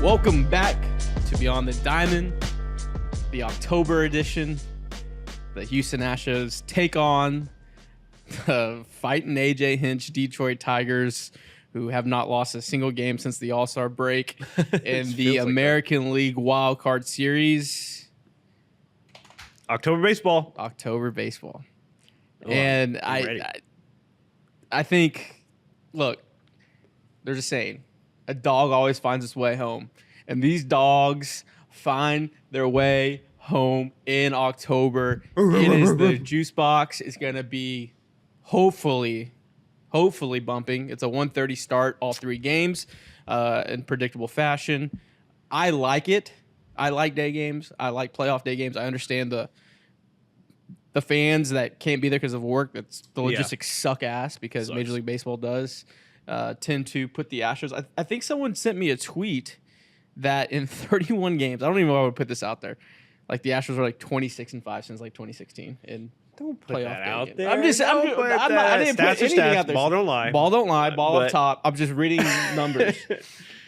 Welcome back to Beyond the Diamond, the October edition. The Houston Astros take on the fighting AJ Hinch Detroit Tigers, who have not lost a single game since the All-Star break in the American League Wild Card Series. October baseball. Oh, and I think, look, there's a saying, a dog always finds its way home. And these dogs find their way home in October. It is the juice box. It's going to be hopefully bumping. It's a 1:30 start, all three games in predictable fashion. I like it. I like day games. I like playoff day games. I understand the fans that can't be there because of work. That's the logistics suck ass because Major League Baseball does tend to put the Astros. I think someone sent me a tweet that in 31 games, I don't even know if I would put this out there. Like the Astros are like 26-5 since like 2016 in Don't put playoff that out games. there. I didn't put anything out there. Ball don't lie. Ball don't lie. Ball up top. I'm just reading numbers.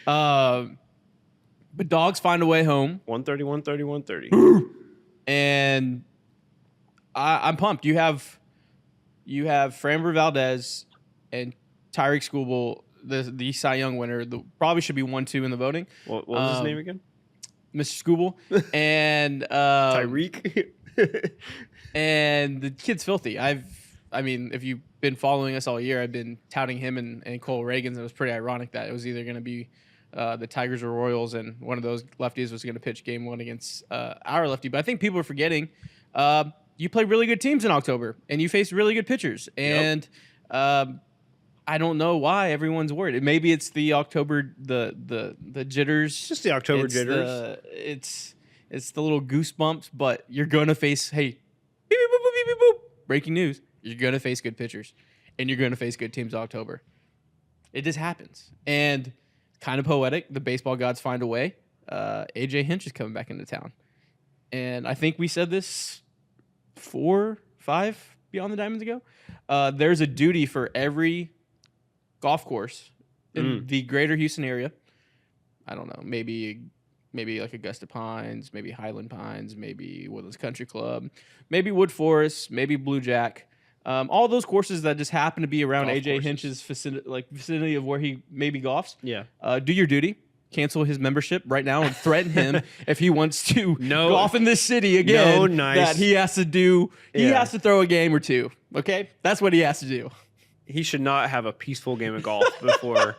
But dogs find a way home. 130. And I'm pumped. You have Framber Valdez and Tarik Skubal, the Cy Young winner. Probably should be 1-2 in the voting. What was his name again? Mr. Skubal. And Tarik. And the kid's filthy. I mean, if you've been following us all year, I've been touting him and Cole Reagans. It was pretty ironic that it was either going to be the Tigers or Royals, and one of those lefties was going to pitch game one against our lefty. But I think people are forgetting you play really good teams in October, and you face really good pitchers. And I don't know why everyone's worried. Maybe it's the October, the jitters. It's just the October jitters. It's the little goosebumps, but you're going to face, hey, beep, beep, boop, boop, beep, beep, boop. Breaking news. You're going to face good pitchers, and you're going to face good teams in October. It just happens. And kind of poetic, the baseball gods find a way. AJ Hinch is coming back into town. And I think we said this 4, 5 Beyond the Diamonds ago. There's a duty for every golf course in the greater Houston area. I don't know, maybe like Augusta Pines, maybe Highland Pines, maybe Woodlands Country Club, maybe Wood Forest, maybe Blue Jack. All those courses that just happen to be around golf AJ courses. Hinch's vicinity of where he maybe golfs. Yeah. Do your duty. Cancel his membership right now and threaten him if he wants to golf in this city again. That he has to do. He has to throw a game or two. Okay, that's what he has to do. He should not have a peaceful game of golf before.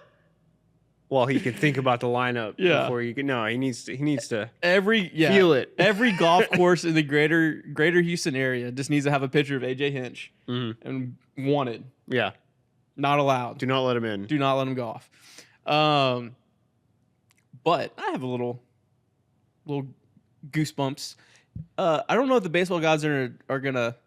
Well, he can think about the lineup before he can. No, he needs to feel it. Every golf course in the greater Houston area just needs to have a picture of AJ Hinch and wanted. Yeah, not allowed. Do not let him in. Do not let him golf. But I have a little goosebumps. I don't know if the baseball gods are gonna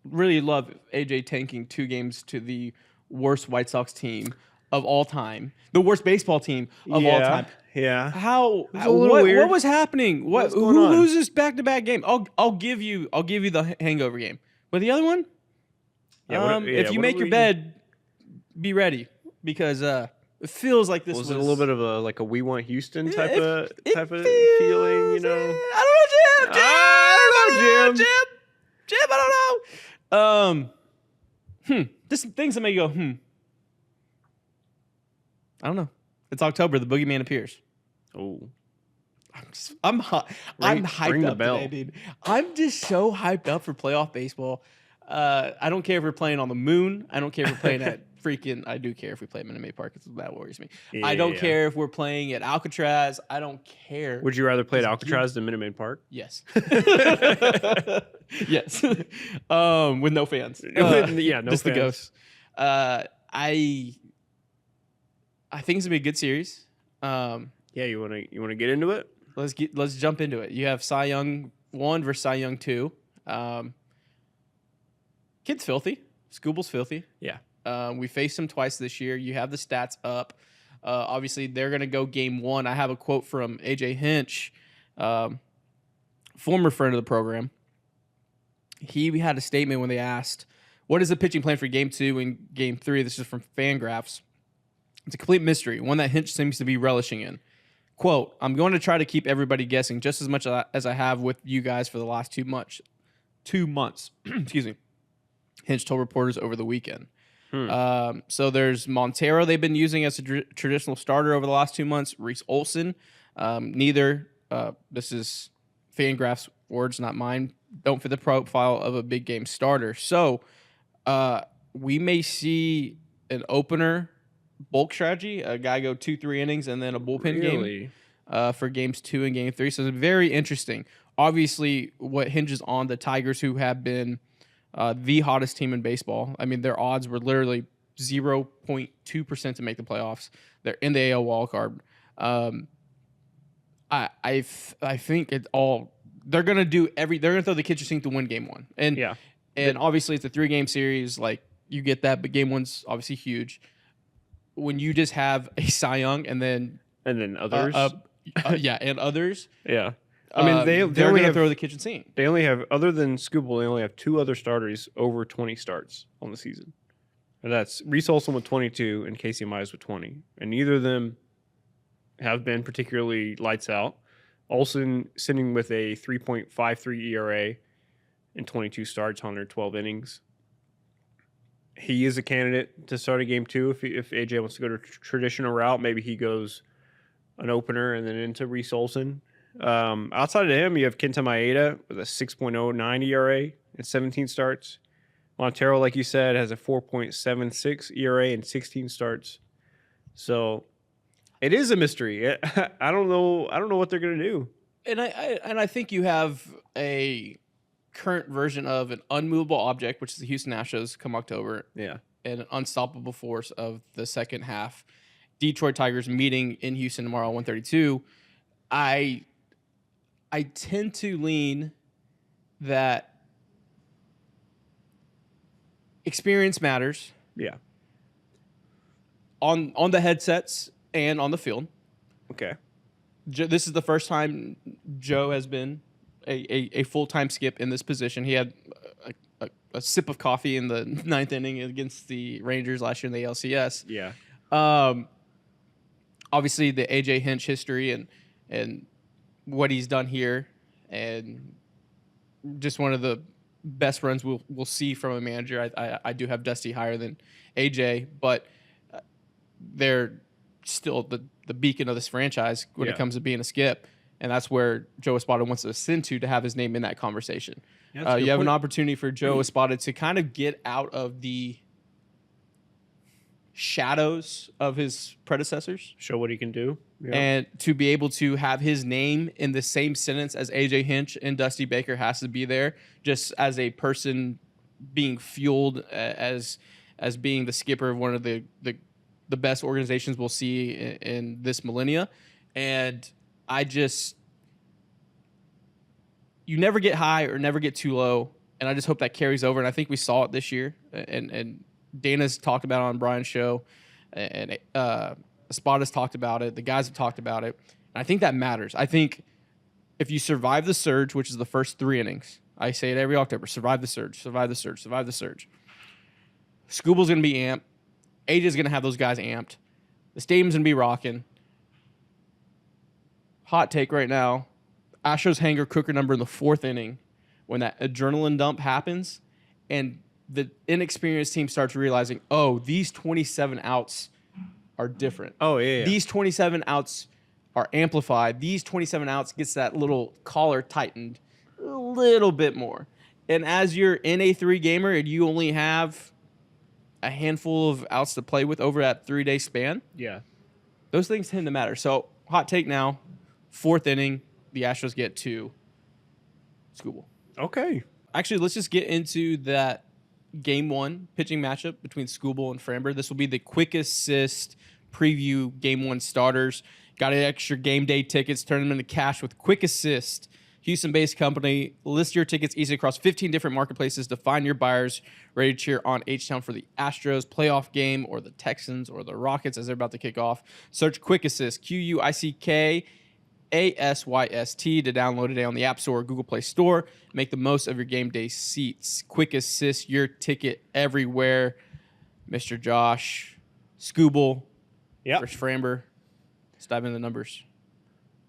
really love AJ tanking 2 games to the worst White Sox team of all time, the worst baseball team of all time. Yeah. What was happening? Who loses back-to-back game? I'll give you the hangover game. But the other one, if you make your bed, be ready because it feels like this was it a little bit of a We Want Houston type of feeling, you know? I don't know, Jim. Jim, I don't know. Just things that make you go, I don't know. It's October. The boogeyman appears. Oh, I'm hyped up today, dude. I'm just so hyped up for playoff baseball. I don't care if we're playing on the moon. I don't care if we're playing at freaking. I do care if we play at Minute Maid Park. That worries me. Yeah, I don't care if we're playing at Alcatraz. I don't care. Would you rather play at Alcatraz than Minute Maid Park? Yes. Yes. With no fans. No just fans. The ghosts. I think it's gonna be a good series. You wanna get into it? Let's jump into it. You have Cy Young 1 versus Cy Young 2. Kid's filthy. Skubal's filthy. Yeah. We faced him twice this year. You have the stats up. Obviously, they're gonna go game 1. I have a quote from AJ Hinch, former friend of the program. He had a statement when they asked, "What is the pitching plan for game 2 and game 3?" This is from Fangraphs. It's a complete mystery, one that Hinch seems to be relishing in. Quote, I'm going to try to keep everybody guessing just as much as I have with you guys for the last 2 months. 2 months. Excuse me. Hinch told reporters over the weekend. So there's Montero they've been using as a traditional starter over the last 2 months. Reese Olson. This is Fangraph's words, not mine. Don't fit the profile of a big game starter. So we may see an opener bulk strategy, a guy go 2-3 innings and then a bullpen game for games 2 and game 3. So it's very interesting. Obviously, what hinges on the Tigers, who have been the hottest team in baseball. I mean, their odds were literally 0.2% to make the playoffs. They're in the AL wild card. I think it all. They're gonna do they're gonna throw the kitchen sink to win game 1. And obviously it's a 3-game series. Like, you get that, but game 1's obviously huge. When you just have a Cy Young and then others, and others, I mean, they're going to throw the kitchen sink. They only have, other than Skubal, they only have 2 other starters over 20 starts on the season. And that's Reese Olson with 22 and Casey Mize with 20. And neither of them have been particularly lights out. Olson sitting with a 3.53 ERA in 22 starts, 112 innings. He is a candidate to start a game 2 if AJ wants to go to traditional route. Maybe he goes an opener and then into Reese Olson. Outside of him, you have Kenta Maeda with a 6.09 ERA in 17 starts. Montero, like you said, has a 4.76 ERA in 16 starts. So it is a mystery. I don't know what they're going to do. And I think you have a current version of an unmovable object, which is the Houston Astros come October. Yeah. And an unstoppable force of the second half. Detroit Tigers meeting in Houston tomorrow at 1:32. I tend to lean that experience matters. Yeah. On the headsets and on the field. Okay. This is the first time Joe has been a full-time skip in this position. He had a sip of coffee in the 9th inning against the Rangers last year in the ALCS. Yeah. Obviously, the AJ Hinch history and what he's done here, and just one of the best runs we'll see from a manager. I do have Dusty higher than AJ, but they're still the beacon of this franchise when it comes to being a skip, and that's where Joe Espada wants to ascend to have his name in that conversation. Yeah, you have an opportunity for Joe Espada to kind of get out of the shadows of his predecessors. Show what he can do. Yeah. And to be able to have his name in the same sentence as AJ Hinch and Dusty Baker has to be there, just as a person being fueled as being the skipper of one of the best organizations we'll see in this millennia. And you never get high or never get too low. And I just hope that carries over. And I think we saw it this year. And Dana's talked about it on Brian's show, and Espada's talked about it. The guys have talked about it. And I think that matters. I think if you survive the surge, which is the first 3 innings, I say it every October, survive the surge, survive the surge, survive the surge. Skubal's going to be amped. AJ's going to have those guys amped. The stadium's going to be rocking. Hot take right now. Astros hanger cooker number in the 4th inning when that adrenaline dump happens and the inexperienced team starts realizing, oh, these 27 outs are different. Oh, yeah. These 27 outs are amplified. These 27 outs gets that little collar tightened a little bit more. And as you're in a 3-gamer and you only have a handful of outs to play with over that 3-day span, those things tend to matter. So, hot take now, 4th inning, the Astros get to Skubal. Okay. Actually, let's just get into that Game 1 pitching matchup between Skubal and Framber. This will be the quick assist preview Game 1 starters. Got extra game day tickets, turn them into cash with Quick Assist. Houston-based company. List your tickets easily across 15 different marketplaces to find your buyers ready to cheer on H-Town for the Astros playoff game or the Texans or the Rockets as they're about to kick off. Search Quick Assist, QUICK ASYST to download today on the App Store or Google Play Store. Make the most of your game day seats. Quick Assist, your ticket everywhere. Mr. Josh, Skubal, Yep. versus Framber. Let's dive into the numbers.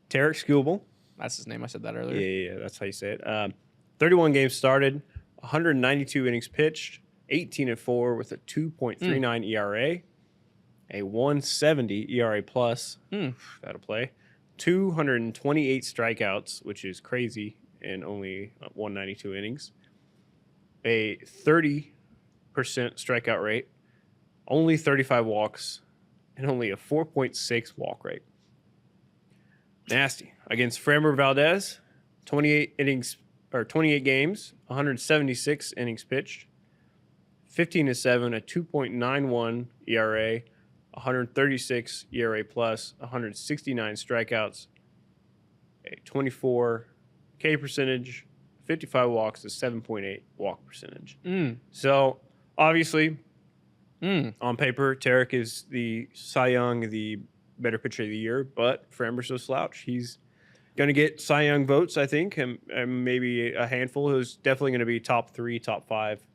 Tarik Skubal. That's his name. I said that earlier. Yeah, that's how you say it. 31 games started, 192 innings pitched, 18-4 with a 2.39 ERA, a 170 ERA plus. That'll play. 228 strikeouts, which is crazy, in only 192 innings. A 30% strikeout rate, only 35 walks, and only a 4.6 walk rate. Nasty. Against Framber Valdez, 28 games, 176 innings pitched, 15-7, a 2.91 ERA, 136 ERA plus, 169 strikeouts, a 24 K percentage, 55 walks, a 7.8 walk percentage. So obviously, on paper, Tarik is the Cy Young, the better pitcher of the year, but Framber's no slouch. He's going to get Cy Young votes, I think, and maybe a handful. Who's definitely going to be top 3, top 5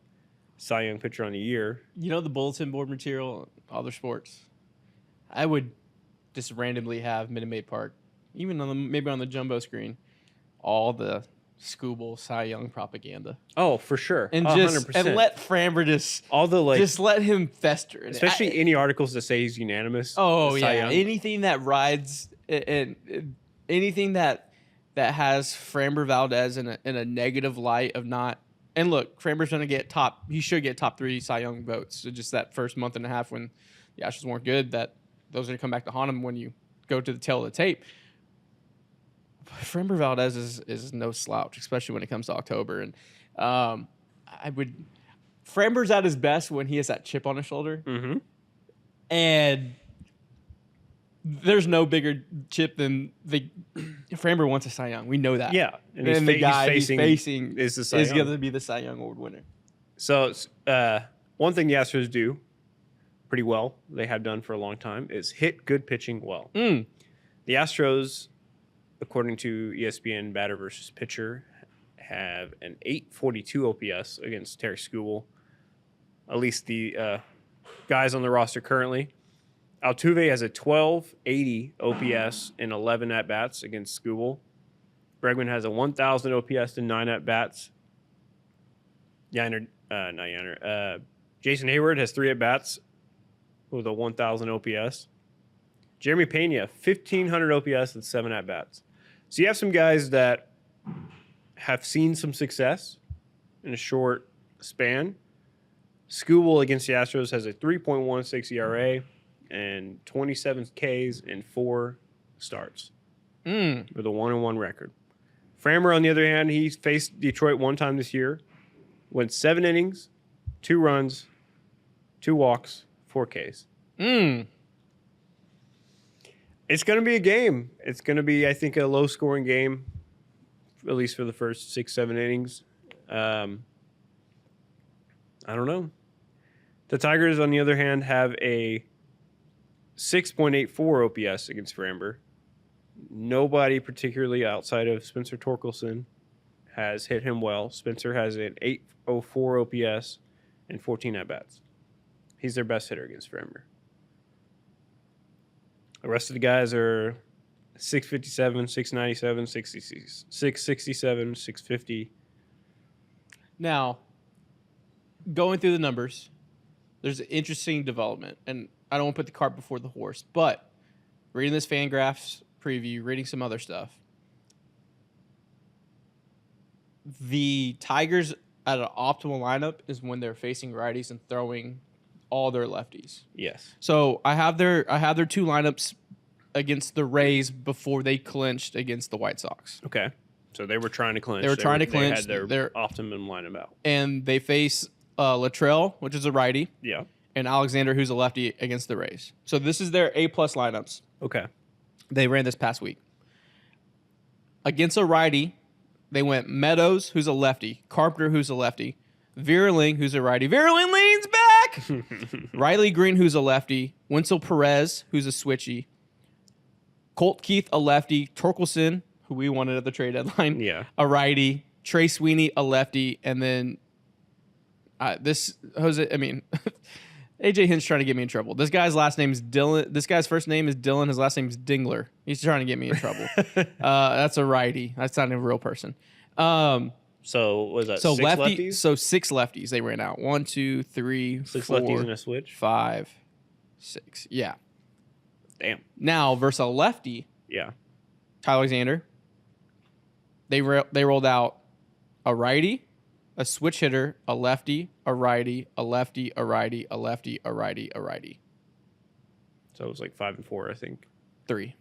Cy Young pitcher on the year. You know the bulletin board material, other sports. I would just randomly have Minute Maid Park, even on maybe on the jumbo screen, all the Skubal Cy Young propaganda. Oh, for sure, and 100%. And let Framber just let him fester, especially any articles that say he's unanimous. Oh Cy yeah, Young. anything that rides and anything that has Framber Valdez in a negative light of not. And look, Framber's gonna get he should get top 3 Cy Young votes. So just that first month and a half when the Astros weren't good, that those are gonna come back to haunt him when you go to the tail of the tape. Framber Valdez is no slouch, especially when it comes to October. And Framber's at his best when he has that chip on his shoulder. Mm-hmm. And there's no bigger chip than Framber wants a Cy Young. We know that. Yeah. And the guy he's facing is the Cy Young. going to be the Cy Young Award winner. So one thing the Astros do pretty well, they have done for a long time, is hit good pitching well. The Astros, according to ESPN batter versus pitcher, have an 842 OPS against Tarik Skubal. At least the guys on the roster currently. Altuve has a 1280 OPS in 11 at-bats against Skubal. Bregman has a 1,000 OPS in 9 at-bats. Jason Hayward has 3 at-bats with a 1,000 OPS. Jeremy Pena, 1,500 OPS and 7 at-bats. So you have some guys that have seen some success in a short span. Skubal against the Astros has a 3.16 ERA and 27 Ks in 4 starts with a 1-1 record. Framber, on the other hand, he faced Detroit one time this year, went 7 innings, 2 runs, 2 walks, 4 Ks. It's going to be a game. It's going to be, I think, a low-scoring game, at least for the first 6-7 innings. I don't know. The Tigers, on the other hand, have a 6.84 OPS against Framber. Nobody, particularly outside of Spencer Torkelson, has hit him well. Spencer has an 804 OPS and 14 at-bats. He's their best hitter against Framber. The rest of the guys are 657, 697, 667, 650. Now, going through the numbers, there's an interesting development, and I don't want to put the cart before the horse, but reading this Fangraphs preview, reading some other stuff, the Tigers at an optimal lineup is when they're facing righties and throwing all their lefties. Yes. So I have their 2 lineups against the Rays before they clinched against the White Sox. Okay. So they were trying to clinch. They had their optimum lineup out. And they face Latrell, which is a righty. Yeah. And Alexander, who's a lefty, against the Rays. So this is their A-plus lineups. Okay. They ran this past week. Against a righty, they went Meadows, who's a lefty, Carpenter, who's a lefty, Vierling, who's a righty. Vierling leans back! Riley Green, who's a lefty, Winsel Perez, who's a switchy, Colt Keith, a lefty, Torkelson, who we wanted at the trade deadline, a righty, Trey Sweeney, a lefty, and then AJ Hint's trying to get me in trouble. This guy's last name is Dylan. This guy's first name is Dylan. His last name is Dingler. He's trying to get me in trouble. That's a righty. That's not a real person. So was that So six lefties? So 6 lefties they ran out. 1, 2, 3, 6 4, lefties and a switch? 5, 6. Yeah. Damn. Now versus a lefty, Yeah. Tyler Alexander. They rolled out a righty, a switch hitter, a lefty, a righty, a lefty, a righty, a lefty, a righty, a righty. So it was like 5 and 4, I think. 3.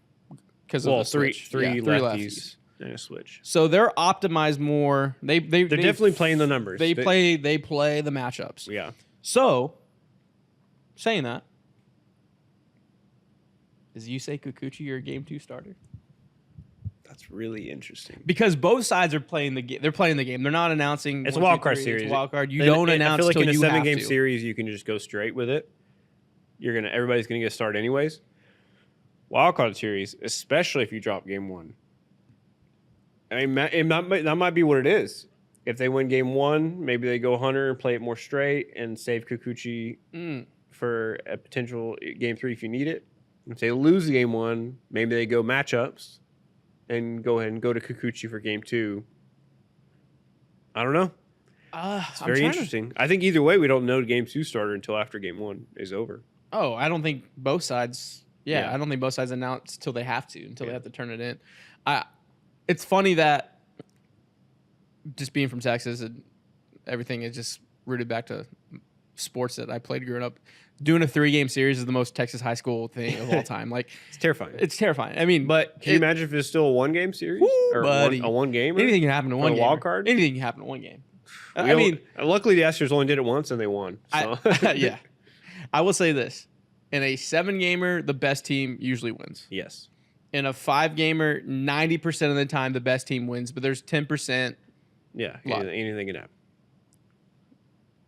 Because Well, of the switch. three Yeah, lefties and a switch. So they're optimized more. They're definitely playing the numbers. They play the matchups. Yeah. So, saying that, is Yusei Kikuchi your game 2 starter? That's really interesting. Because both sides are playing the game. They're playing the game. They're not announcing. It's a 1, wild 2, card 3. series. It's a wild card. You don't announce I feel like till in a you 7-game have to. series, you can just go straight with it. Everybody's gonna get a start anyways. Wild card series, especially if you drop game 1. I mean, that might be what it is. If they win game 1, maybe they go Hunter and play it more straight and save Kikuchi for a potential game 3 if you need it. If they lose game 1, maybe they go matchups and go ahead and go to Kikuchi for game 2. I don't know. It's very interesting. I think either way, we don't know game 2 starter until after game 1 is over. Oh, I don't think both sides. Yeah, I don't think both sides announce until they have to, they have to turn it in. It's funny that just being from Texas and everything is just rooted back to sports that I played growing up. Doing a 3-game series is the most Texas high school thing of all time. Like It's terrifying. It's terrifying. I mean, But can you imagine if it's still a 1-game series? Or buddy. a 1-game? Anything can happen in one a game. wild card? Anything can happen in one game. I mean, luckily the Astros only did it once and they won. So. yeah. I will say this. In a 7-gamer, the best team usually wins. Yes. In a 5-gamer, 90% of the time, the best team wins, but there's 10%. Yeah, luck. anything can happen.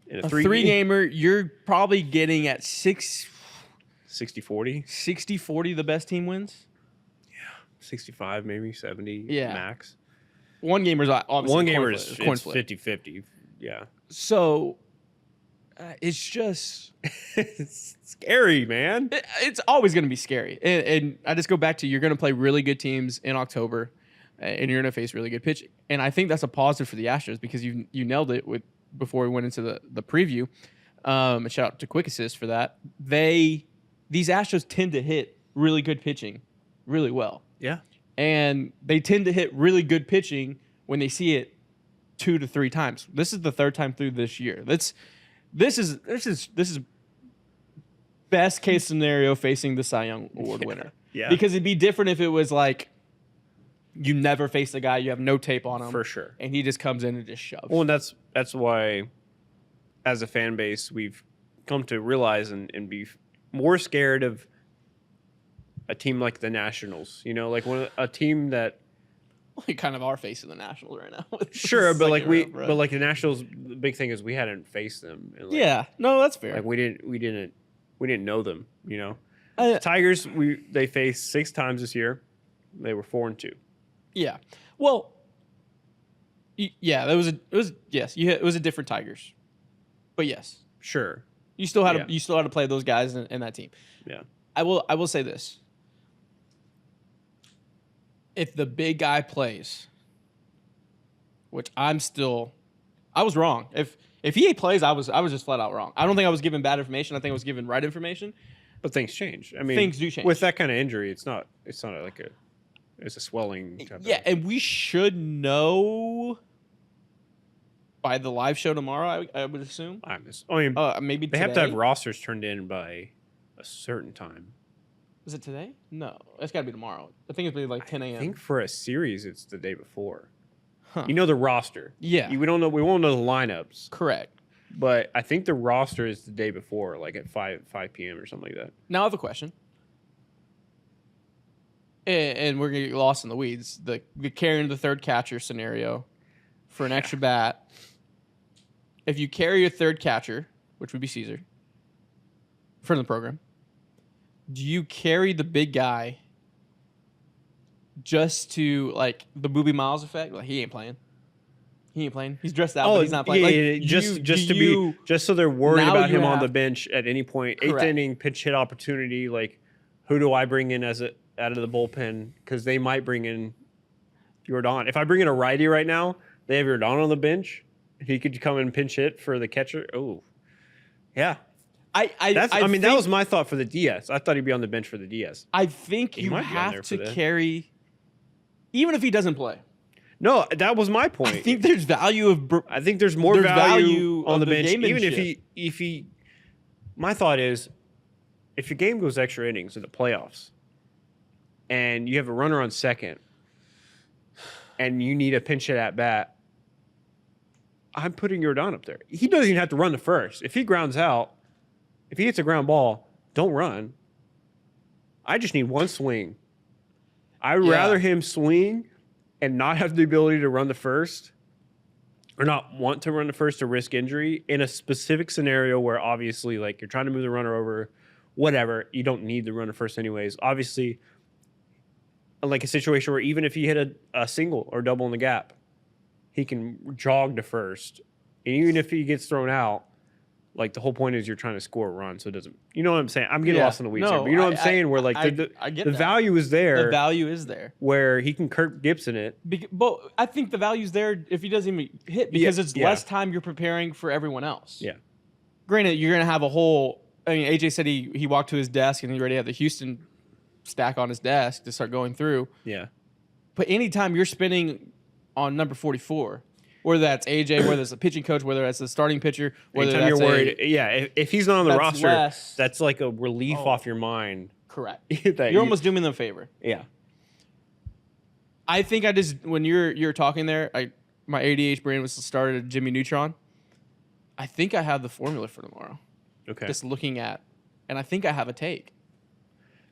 In A 3-gamer, you're probably getting at 60-40. 60-40, the best team wins. 65, maybe 70 max. 1-gamer's obviously 1-gamer is is coin flip. 50-50. Yeah. So it's just it's scary, man. It's always going to be scary. And I just go back to you're going to play really good teams in October, and you're going to face really good pitching. And I think that's a positive for the Astros because you nailed it before we went into the preview. And shout out to Quick Assist for that. These Astros tend to hit really good pitching really well. Yeah. And they tend to hit really good pitching when they see it 2 to 3 times. This is the 3rd time through this year. This is best case scenario facing the Cy Young Award winner. Yeah. Because it'd be different if it was like you never face the guy, you have no tape on him. For sure. And he just comes in and just shoves. Well, and that's why as a fan base we've come to realize and be more scared of a team like the Nationals. You know, like a team that we kind of are facing the Nationals right now. Sure, but like the Nationals, the big thing is we hadn't faced them. And yeah, no, that's fair. Like we didn't know them. You know, Tigers they faced 6 times this year. They were 4-2. Yeah, well, yeah, it was a different Tigers, but yes, sure, you still had to play those guys in that team. Yeah, I will say this. If the big guy plays, which I was wrong. If he plays, I was just flat out wrong. I don't think I was given bad information. I think I was given right information. But things change. I mean, things do change with that kind of injury. It's not like it's a swelling. And we should know by the live show tomorrow. I would assume. I mean, maybe they have to have rosters turned in by a certain time. Is it today? No, it's got to be tomorrow. I think it's be like 10 a.m. I think for a series, it's the day before. Huh. You know the roster. Yeah. We don't know. We won't know the lineups. Correct. But I think the roster is the day before, like at 5 p.m. or something like that. Now I have a question. And we're going to get lost in the weeds. The carrying the third catcher scenario for an extra bat. If you carry your third catcher, which would be Caesar, for the program, do you carry the big guy just to, like, the Booby Miles effect? Like, he ain't playing. He ain't playing. He's dressed out, but he's not playing. Just so they're worried now about you him on have- the bench at any point. Correct. 8th inning pinch hit opportunity. Like, who do I bring in out of the bullpen? Because they might bring in Jordan. If I bring in a righty right now, they have Jordan on the bench. He could come and pinch hit for the catcher. Oh, yeah. That was my thought for the DS. I thought he'd be on the bench for the DS. I think He you might be on there have for to that. carry, even if he doesn't play. No, that was my point. I think there's value of. I think there's more There's value, value on of the the bench, even gamemanship. if he. My thought is, if your game goes extra innings in the playoffs, and you have a runner on second, and you need a pinch hit at bat, I'm putting Jordan up there. He doesn't even have to run the first. If he grounds out, if he hits a ground ball, don't run. I just need one swing. I'd rather him swing and not have the ability to run the first, or not want to run the first to risk injury in a specific scenario where obviously, like, you're trying to move the runner over, whatever, you don't need the runner first anyways. Obviously, like a situation where even if he hit a single or double in the gap, he can jog to first. And even if he gets thrown out, like, the whole point is you're trying to score a run, so it doesn't. You know what I'm saying? I'm getting lost in the weeds here, but you know what I'm saying? Where, like, I get the that. value is there. The value is there. Where he can Kirk Gibson it. But I think the value's there if he doesn't even hit because it's less time you're preparing for everyone else. Yeah. Granted, you're going to have a whole. I mean, AJ said he walked to his desk and he already had the Houston stack on his desk to start going through. Yeah. But anytime you're spending on number 44, whether that's AJ, whether it's a pitching coach, whether that's the starting pitcher, whether Anytime that's you're worried, if he's not on the that's roster, less- that's like a relief off your mind. correct. that You're almost doing them a favor. Yeah. I think I just when you're talking there, my ADH brain was started at Jimmy Neutron. I think I have the formula for tomorrow. Okay. Just looking at, and I think I have a take.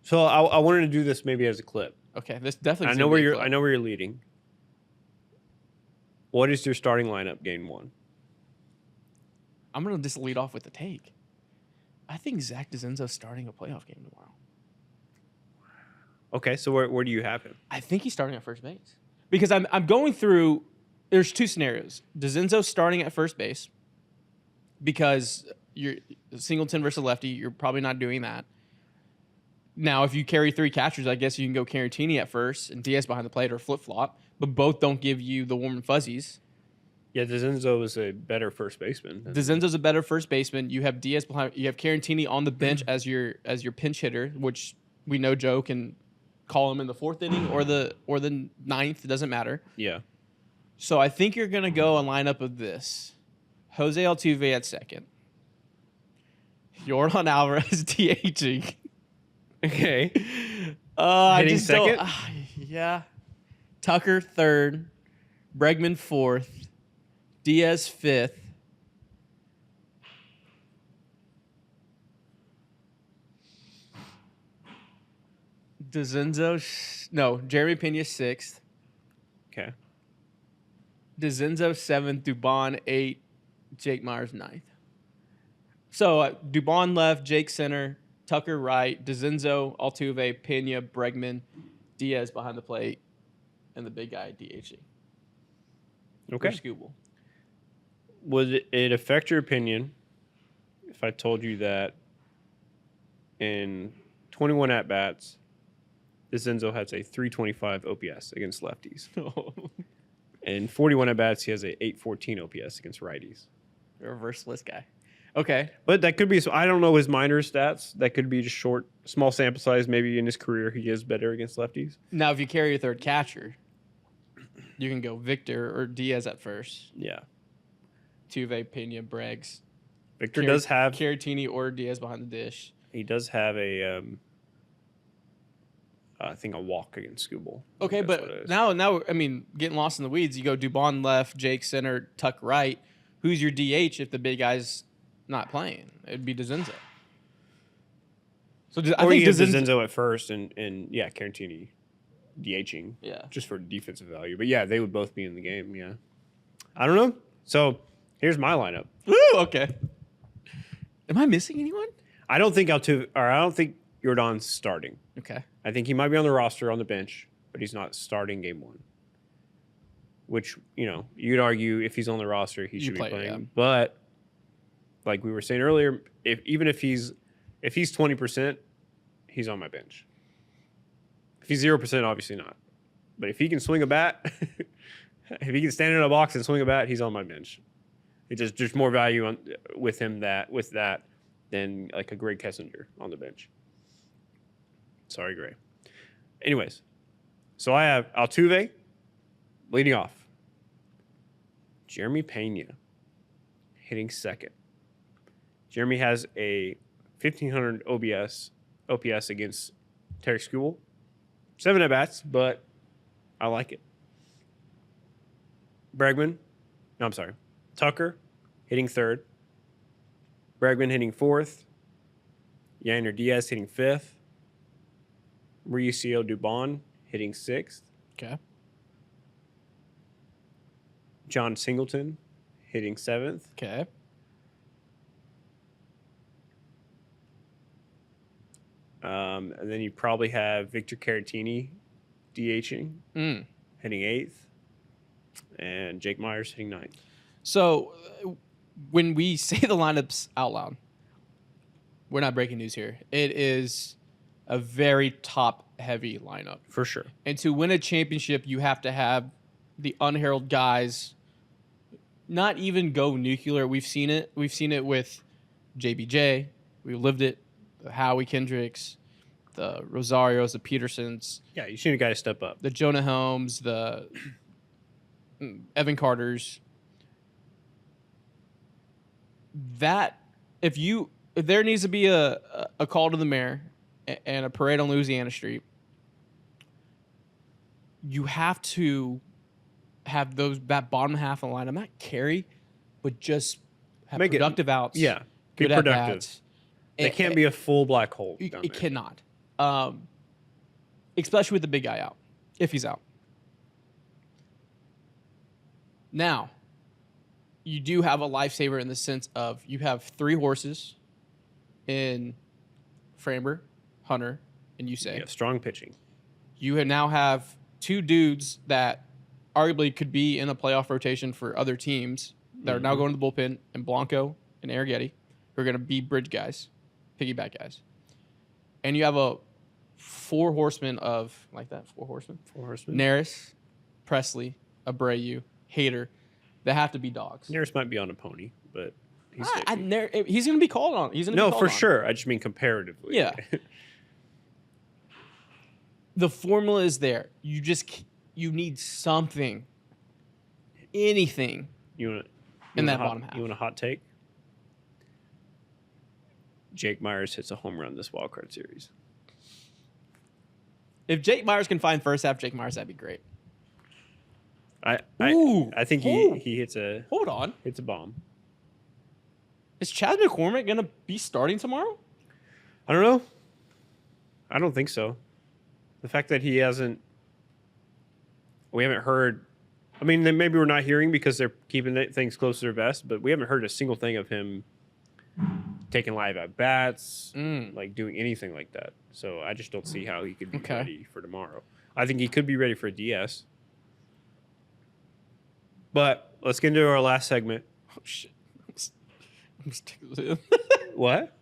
So I wanted to do this maybe as a clip. Okay, this definitely. I know where you're leading. What is your starting lineup game one? I'm gonna just lead off with the take. I think Zach DeZenzo's starting a playoff game tomorrow. Okay, so where do you have him? I think he's starting at first base because I'm going through. There's two scenarios. DeZenzo starting at first base because you're Singleton versus lefty. You're probably not doing that. Now, if you carry three catchers, I guess you can go Caratini at first and Diaz behind the plate or flip flop, but both don't give you the warm and fuzzies. Yeah, DeZenzo is a better first baseman. DeZenzo's a better first baseman. You have Diaz behind. You have Caratini on the bench as your pinch hitter, which we know Joe can call him in the 4th inning or the 9th. It doesn't matter. Yeah. So I think you're gonna go a lineup of this: Jose Altuve at second, Yordan Alvarez DHing. Okay. I Hitting just second? don't. Yeah. Tucker 3rd, Bregman 4th, Diaz 5th. Jeremy Pena 6th, Okay. DeZenzo 7th, Dubon 8th, Jake Myers 9th. So Dubon left, Jake center, Tucker right, DeZenzo, Altuve, Pena, Bregman, Diaz behind the plate, and the big guy DHing. Okay. Or Skubal. Would it affect your opinion if I told you that in 21 at-bats, DeZenzo has a 325 OPS against lefties? In 41 at-bats, he has a 814 OPS against righties. Reverse list guy. Okay. But that could be, so I don't know his minor stats. That could be just small sample size. Maybe in his career, he is better against lefties. Now, if you carry a third catcher, you can go Victor or Diaz at first. Yeah. Tuve, Pena, Breggs. Victor does have, Caratini or Diaz behind the dish. he does have a, I think a walk against Skubal. Okay, That's what it but is. now, I mean, getting lost in the weeds, you go Dubon left, Jake center, Tuck right. Who's your DH if the big guy's not playing? It'd be DeZenzo. So I Or think you have DeZenzo. DeZenzo at first and yeah, Caratini DHing. Yeah. Just for defensive value. But yeah, they would both be in the game, yeah. I don't know. So here's my lineup. Woo, okay. Am I missing anyone? I don't think Jordan's starting. Okay. I think he might be on the roster on the bench, but he's not starting game one. which, you'd argue if he's on the roster, he should be play, playing. yeah. But like we were saying earlier, even if he's 20%, he's on my bench. If he's 0%, obviously not. But if he can swing a bat, if he can stand in a box and swing a bat, he's on my bench. It's just there's more value with that than like a Greg Kessinger on the bench. Sorry, Gray. Anyways, so I have Altuve leading off. Jeremy Pena hitting second. Jeremy has a 1,500 OPS against Tarik Skubal. 7 at-bats, but I like it. Tucker hitting third. Bregman hitting fourth. Yainer Diaz hitting fifth. Mauricio Dubon hitting sixth. Okay. John Singleton hitting seventh. Okay. And then you probably have Victor Caratini DHing, hitting eighth. And Jake Myers hitting ninth. So when we say the lineups out loud, we're not breaking news here. It is a very top-heavy lineup. For sure. And to win a championship, you have to have the unheralded guys not even go nuclear. We've seen it. We've seen it with JBJ. We lived it. The Howie Kendricks, the Rosarios, the Petersons. Yeah, you've seen a guy step up. The Jonah Holmes, the Evan Carters. That if there needs to be a call to the mayor and a parade on Louisiana Street, you have to have that bottom half of the lineup not carry, but just have Make productive outs. Yeah, good productive. at-bats. It can't be a full black hole. It cannot, especially with the big guy out, if he's out. Now, you do have a lifesaver in the sense of you have 3 horses in Framber, Hunter, and Yusei. Yeah, strong pitching. You now have 2 dudes that arguably could be in a playoff rotation for other teams that are now going to the bullpen, and Blanco and Arrighetti, who are going to be bridge guys, piggyback guys. And you have a 4 horsemen of, like that, 4 horsemen? 4 horsemen. Neris, Presley, Abreu, Hader, that have to be dogs. Neris might be on a pony, but he's he's going to be called on. For sure. I just mean comparatively. Yeah. The formula is there. You need something, anything in that bottom half. You want a hot take? Jake Myers hits a home run this wild card series. If Jake Myers can find first half Jake Myers, that'd be great. I think he hits a bomb. Is Chad McCormick going to be starting tomorrow? I don't know. I don't think so. The fact that we haven't heard. I mean, then maybe we're not hearing because they're keeping things close to their vest, but we haven't heard a single thing of him taking live at bats, like doing anything like that. So I just don't see how he could be ready for tomorrow. I think he could be ready for a DS. But let's get into our last segment. Oh shit! I'm tickled. What?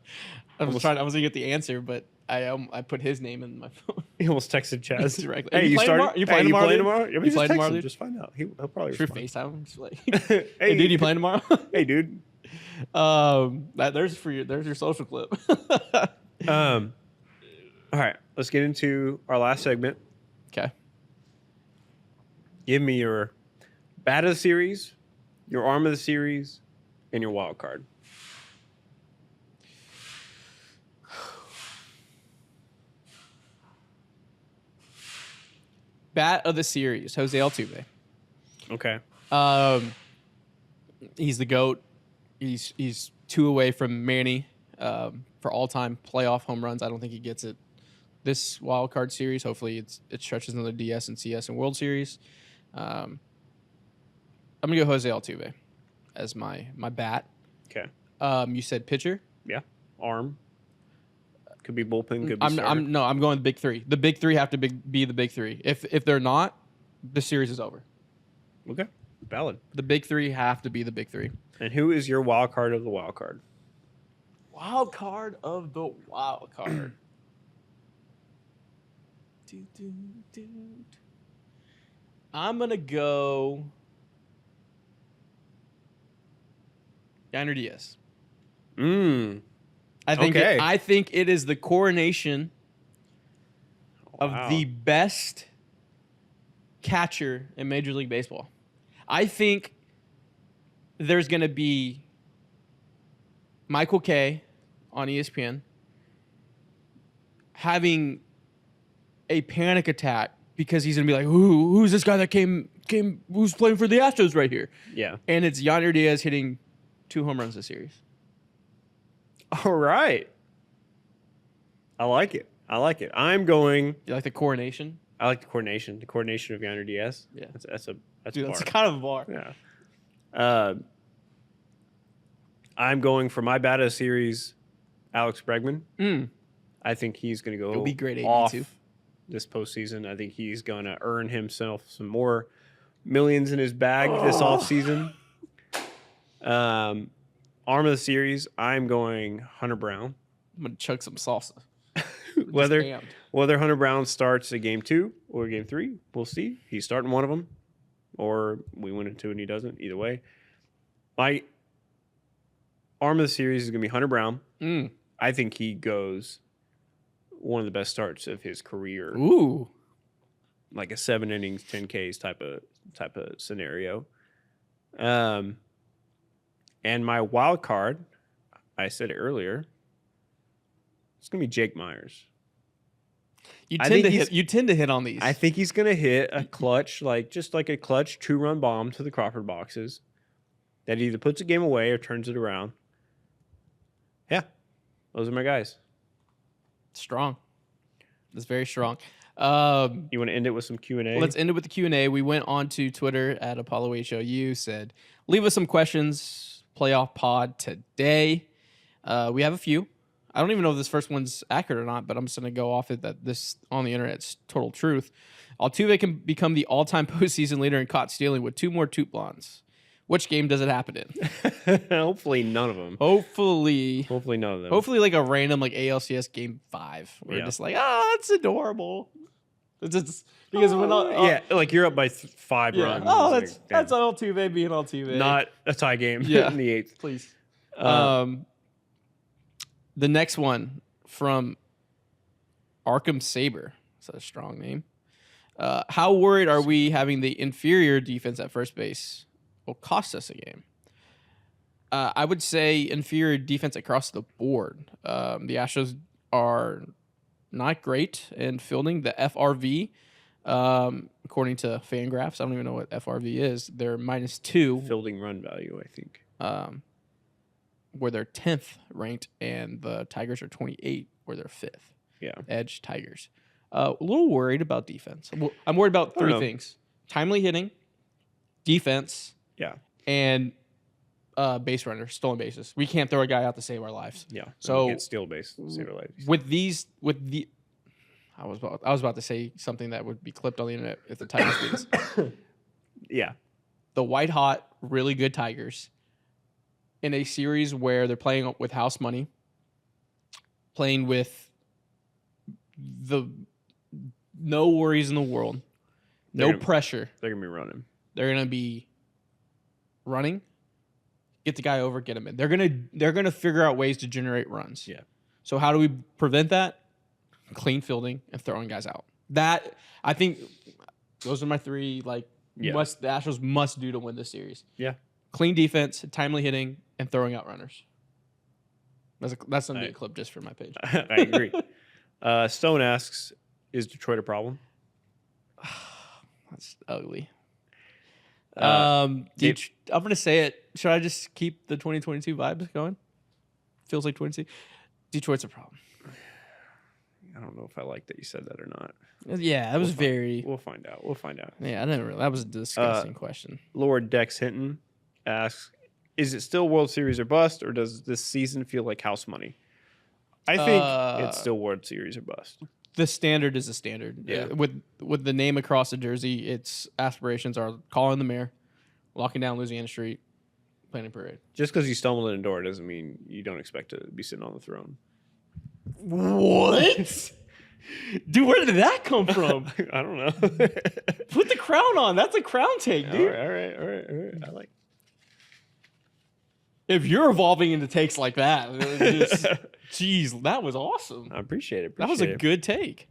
I was going to get the answer, but I put his name in my phone. He almost texted Chaz directly. Hey, you playing tomorrow? Yeah, You playing tomorrow, dude? Just find out. He'll probably Should respond. FaceTime him? Just like, hey, dude, you playing tomorrow? Hey, dude. There's your social clip. All right, let's get into our last segment. Okay. Give me your bat of the series, your arm of the series, and your wild card. Bat of the series, Jose Altuve. Okay. He's the GOAT. He's 2 away from Manny for all-time playoff home runs. I don't think he gets it this wild card series. Hopefully it stretches another DS and CS and World Series. I'm going to go Jose Altuve as my bat. Okay. You said pitcher? Yeah. Arm. Could be bullpen, could be starter. I'm going the big 3. The big 3 have to be the big 3. If they're not, the series is over. Okay, valid. The big three have to be the big three. And who is your wild card of the wild card? Wild card of the wild card. I'm gonna go Yainer Diaz. I think it is the coronation of the best catcher in Major League Baseball. I think there's going to be Michael Kay on ESPN having a panic attack because he's going to be like, who's this guy that came who's playing for the Astros right here? Yeah. And it's Yainer Diaz hitting 2 home runs this series. All right. I like it. I'm going. You like the coronation? I like the coordination. The coordination of Yainer Diaz. Yeah. That's Dude, a bar. that's kind of a bar. Yeah. I'm going for my bat of the series, Alex Bregman. I think he's going to go He'll be great at off 82. this postseason. I think he's going to earn himself some more millions in his bag this offseason. Arm of the series, I'm going Hunter Brown. I'm going to chug some salsa. Whether Hunter Brown starts a game 2 or game 3, we'll see. He's starting one of them, or we win it 2 and he doesn't. Either way, my arm of the series is going to be Hunter Brown. I think he goes one of the best starts of his career. Ooh, like a 7 innings, 10 Ks type of scenario. And my wild card, I said it earlier, it's going to be Jake Myers. You tend to hit on these. I think he's going to hit a clutch, just like a clutch 2-run bomb to the Crawford boxes that either puts a game away or turns it around. Yeah, those are my guys. Strong. That's very strong. You want to end it with some Q&A? Let's end it with the Q&A. We went on to Twitter at ApolloHOU, said, leave us some questions, playoff pod today. We have a few. I don't even know if this first one's accurate or not, but I'm just going to go off it that this on the internet's total truth. Altuve can become the all-time postseason leader in caught stealing with 2 more toot blondes. Which game does it happen in? Hopefully none of them. Hopefully none of them. Hopefully like a random ALCS game 5. We're just like, that's adorable. It's just because we're not. Like you're up by 5 runs. Oh, that's Altuve being Altuve. Not a tie game in the 8th. Please. The next one from Arkham Saber. That's a strong name. How worried are we having the inferior defense at first base will cost us a game? I would say inferior defense across the board. The Astros are not great in fielding. The FRV, according to Fangraphs, I don't even know what FRV is. They're -2. Fielding run value, I think. Where they're 10th ranked, and the Tigers are 28, where they're 5th. Yeah. Edge Tigers. A little worried about defense. I'm worried about 3 things: timely hitting, defense, and base runner, stolen bases. We can't throw a guy out to save our lives. Yeah. So we can't steal base, save our lives. I was about to say something that would be clipped on the internet if the Tigers beat us. Yeah. The white hot, really good Tigers in a series where they're playing with house money, playing with no worries in the world, pressure. They're gonna be running. They're gonna be running. Get the guy over, get him in. They're gonna figure out ways to generate runs. Yeah. So how do we prevent that? Clean fielding and throwing guys out. That, I think, those are my 3 the Astros must do to win this series. Yeah. Clean defense, timely hitting, and throwing out runners. That's gonna be a clip just for my page. I agree. Stone asks, "Is Detroit a problem?" That's ugly. I'm gonna say it. Should I just keep the 2022 vibes going? Feels like 22. Detroit's a problem. I don't know if I like that you said that or not. Yeah, that was very. We'll find out. Yeah, I didn't. That was a disgusting question. Lord Dex Hinton asks, "Is it still World Series or bust, or does this season feel like house money?" I think it's still World Series or bust. the standard is a standard. Yeah. With the name across the jersey, its aspirations are calling the mayor, locking down Louisiana Street, planning parade. Just because you stumbled in the door doesn't mean you don't expect to be sitting on the throne. What? Dude, where did that come from? I don't know. Put the crown on. That's a crown take, dude. All right. I like. If you're evolving into takes like that, jeez, that was awesome. I appreciate it. That was a good take.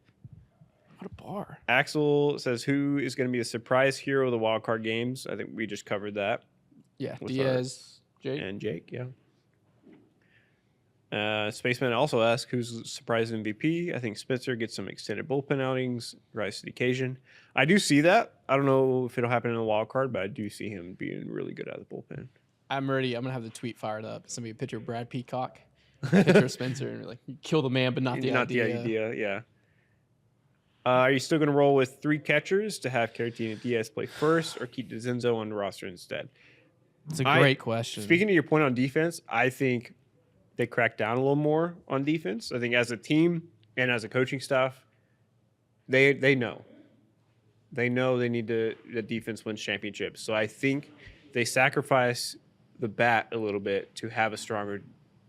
What a bar. Axel says, who is going to be the surprise hero of the wild card games? I think we just covered that. Yeah, With Diaz, Jake. And Jake, yeah. Spaceman also asked, who's the surprise MVP? I think Spencer gets some extended bullpen outings, rise to the occasion. I do see that. I don't know if it'll happen in the wild card, but I do see him being really good out of the bullpen. I'm ready. I'm going to have the tweet fired up. It's going to be a picture of Brad Peacock, a picture of Spencer, and we're like, kill the man, but not the idea. Yeah. Are you still going to roll with 3 catchers to have Caratini and Diaz play first, or keep DeZenzo on the roster instead? It's a great question. Speaking to your point on defense, I think they cracked down a little more on defense. I think as a team and as a coaching staff, they know. They know they need the defense wins championships. So I think they sacrifice the bat a little bit to have a stronger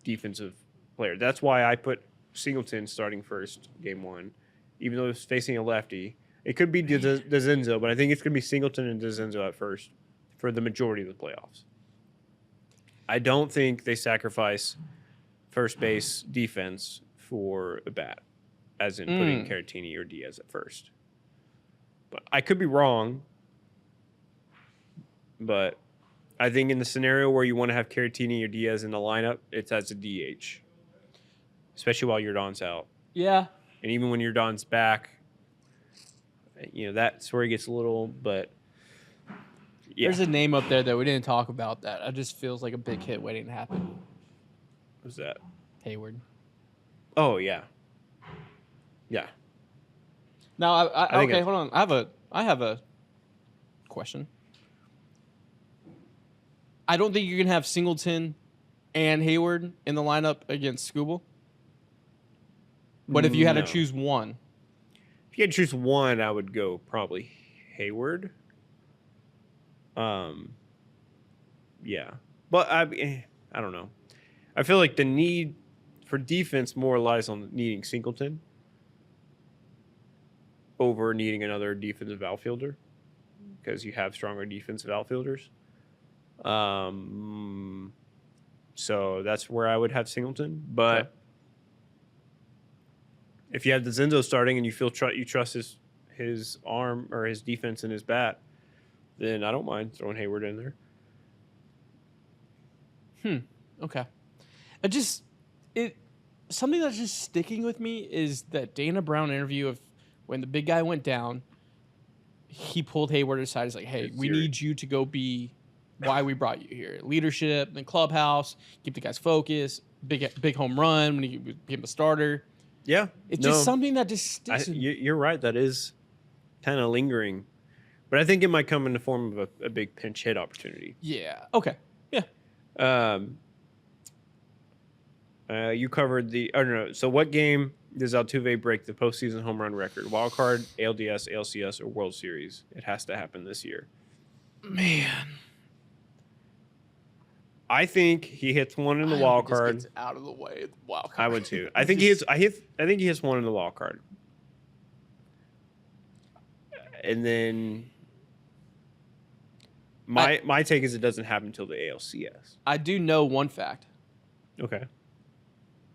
defensive player. That's why I put Singleton starting first game 1, even though it's facing a lefty. It could be DeZenzo, but I think it's going to be Singleton and DeZenzo at first for the majority of the playoffs. I don't think they sacrifice first base defense for a bat, as in putting Caratini or Diaz at first. But I could be wrong. But I think in the scenario where you want to have Caratini or Diaz in the lineup, it's as a DH, especially while Yordan's out. Yeah. And even when Yordan's back, that's where he gets a little, but yeah. There's a name up there that we didn't talk about that I just feels like a big hit waiting to happen. Who's that? Hayward. Oh, yeah. Yeah. Now, okay, hold on. I have a question. I don't think you can have Singleton and Hayward in the lineup against Skubal. But if you had to choose one. If you had to choose one, I would go probably Hayward. Yeah. But I don't know. I feel like the need for defense more lies on needing Singleton over needing another defensive outfielder because you have stronger defensive outfielders. So that's where I would have Singleton. But if you have DeZenzo starting and you feel you trust his arm or his defense and his bat, then I don't mind throwing Hayward in there. Okay. Something that's just sticking with me is that Dana Brown interview of when the big guy went down, he pulled Hayward aside. He's like, hey, we need you to go be why we brought you here. Leadership, the clubhouse, keep the guys focused, big home run when he became the starter. Yeah. It's just something that just sticks. You're right. That is kind of lingering. But I think it might come in the form of a big pinch hit opportunity. Yeah. Okay. Yeah. You covered So what game does Altuve break the postseason home run record? Wild card, ALDS, ALCS, or World Series? It has to happen this year. Man. I think he hits one in the wild card. Gets out of the way. Wild card. I would too. I think he hits one in the wild card. And then my take is it doesn't happen until the ALCS. I do know one fact. Okay.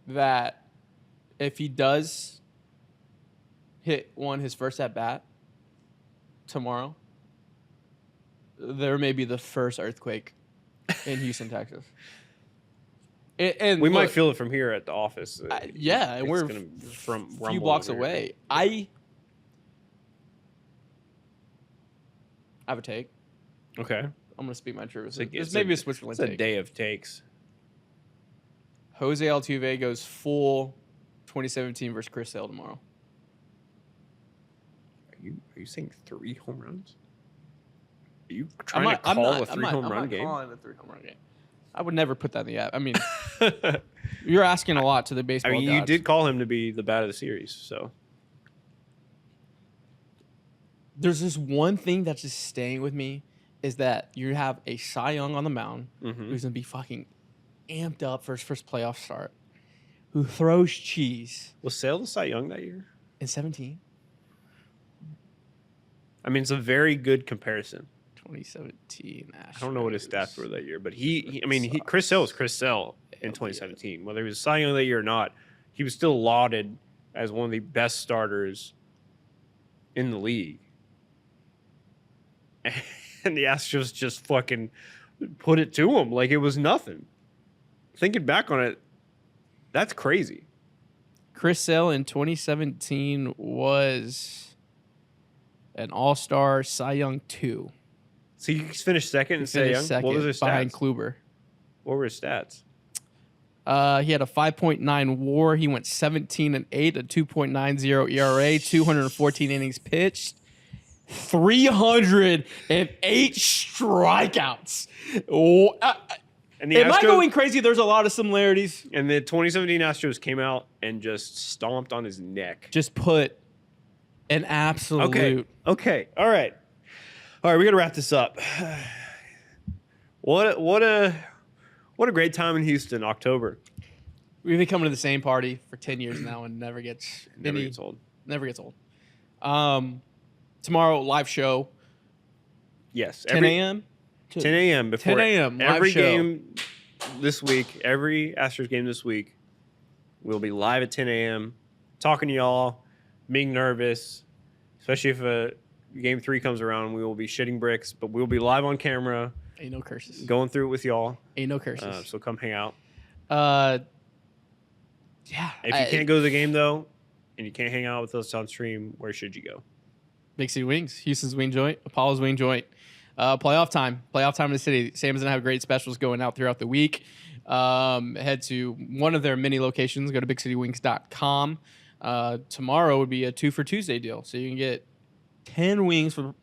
That if he does hit his first at bat tomorrow, there may be the first earthquake in Houston, Texas. And we might feel it from here at the office. And we're from a few blocks away. I have a take. Okay. I'm going to speak my truth. It's maybe a Switzerland take. It's a day of takes. Jose Altuve goes full 2017 versus Chris Sale tomorrow. Are you saying 3 home runs? Are you trying to call a 3 home run game? I'm not calling a 3 home run game. I would never put that in the app. I mean, you're asking a lot to the baseball gods. You did call him to be the bat of the series, so. There's this one thing that's just staying with me is that you have a Cy Young on the mound who's gonna be fucking amped up for his first playoff start, who throws cheese. Was Sale the Cy Young that year? In 17. I mean, it's a very good comparison. 2017. Astros. I don't know what his stats were that year, but Chris Sale was Chris Sale in 2017. Whether he was Cy Young that year or not, he was still lauded as one of the best starters in the league. And the Astros just fucking put it to him like it was nothing. Thinking back on it, that's crazy. Chris Sale in 2017 was an All-Star Cy Young 2. So he finished second in Cy Young? Second, what was his stats? behind Kluber. What were his stats? He had a 5.9 WAR. He went 17-8, a 2.90 ERA, 214 innings pitched, 308 strikeouts. Oh, And the am I going crazy? There's a lot of similarities. And the 2017 Astros came out and just stomped on his neck. Just put an absolute. Okay. All right. We got to wrap this up. What a great time in Houston, October. We've been coming to the same party for 10 years now and never gets old. Never gets old. Tomorrow, live show. Yes. 10 a.m. 10 a.m. before 10 a.m. every live show. game this week, every Astros game this week, we'll be live at 10 a.m. talking to y'all, being nervous, especially if game 3 comes around. We will be shitting bricks, but we'll be live on camera. Ain't no curses. Going through it with y'all. Ain't no curses. So come hang out. Yeah. If you can't go to the game, though, and you can't hang out with us on stream, where should you go? Big City Wings, Houston's Wing Joint, Apollo's Wing Joint. Playoff time in the city. Sam's gonna have great specials going out throughout the week. Head to one of their many locations. Go to bigcitywings.com. Tomorrow would be a 2 for Tuesday deal, so you can get 10 wings for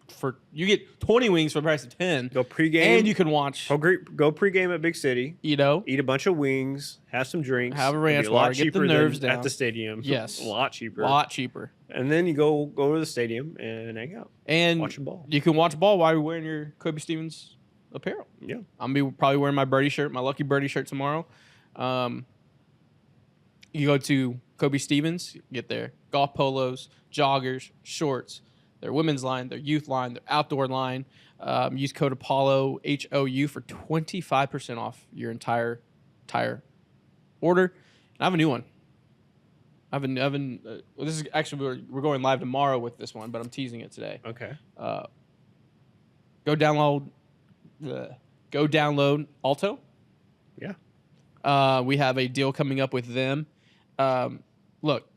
you get 20 wings for the price of 10. Go pregame, and you can watch. Go pregame at Big City. Eat a bunch of wings. Have some drinks. Have a ranch It'll be a lot bar. Get cheaper the nerves than down at the stadium. Yes, a lot cheaper. And then you go to the stadium and hang out and watch ball. You can watch ball while you're wearing your Coby Stevens apparel. Yeah, I'm gonna be probably wearing my birdie shirt, my lucky birdie shirt tomorrow. You go to Coby Stevens, get their golf polos, joggers, shorts, their women's line, their youth line, their outdoor line. Use code Apollo HOU for 25% off your entire order. And I have a new one. This is actually we're going live tomorrow with this one, but I'm teasing it today. Okay. Go download Alto. Yeah. We have a deal coming up with them. Look,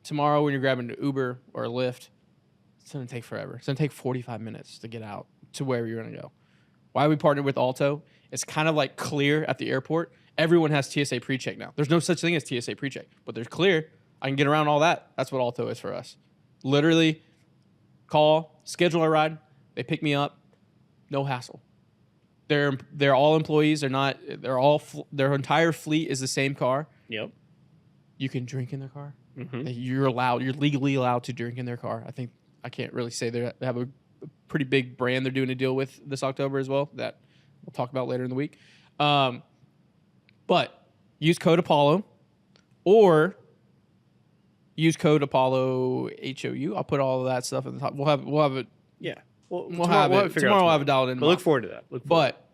tomorrow when you're grabbing an Uber or a Lyft, it's going to take forever. It's going to take 45 minutes to get out to where you're going to go. Why we partnered with Alto? It's kind of like Clear at the airport. Everyone has TSA PreCheck now. There's no such thing as TSA PreCheck, but there's Clear. I can get around all that. That's what Alto is for us. Literally, call, schedule a ride. They pick me up. No hassle. They're all employees. Their entire fleet is the same car. Yep. You can drink in their car. Mm-hmm. You're legally allowed to drink in their car. I can't really say they have a pretty big brand they're doing a deal with this October as well that we'll talk about later in the week. But use code Apollo or use code Apollo HOU. I'll put all of that stuff at the top. We'll have it. Yeah. We'll have it. Tomorrow we'll have it dialed in. But look forward to that. But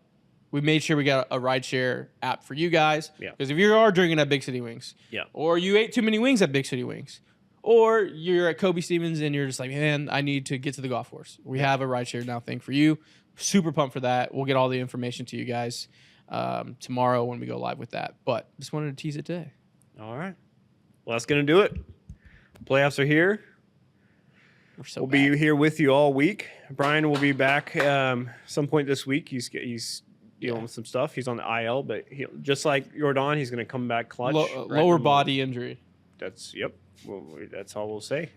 we made sure we got a rideshare app for you guys. Yeah. Because if you are drinking at Big City Wings, yeah, or you ate too many wings at Big City Wings, or you're at Coby Stevens and you're just like, man, I need to get to the golf course. We have a rideshare now thing for you. Super pumped for that. We'll get all the information to you guys tomorrow when we go live with that. But just wanted to tease it today. All right. Well, that's going to do it. Playoffs are here. We'll be here with you all week. Brian will be back some point this week. He's dealing with some stuff. He's on the IL, but just like Jordan, he's going to come back clutch. Lower body injury. Yep. Well, that's all we'll say.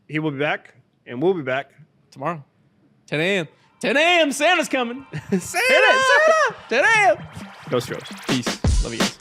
He will be back, and we'll be back tomorrow. 10 a.m. 10 a.m. Santa's coming. Santa! 10 a.m. Go Astros. Peace. Love you guys.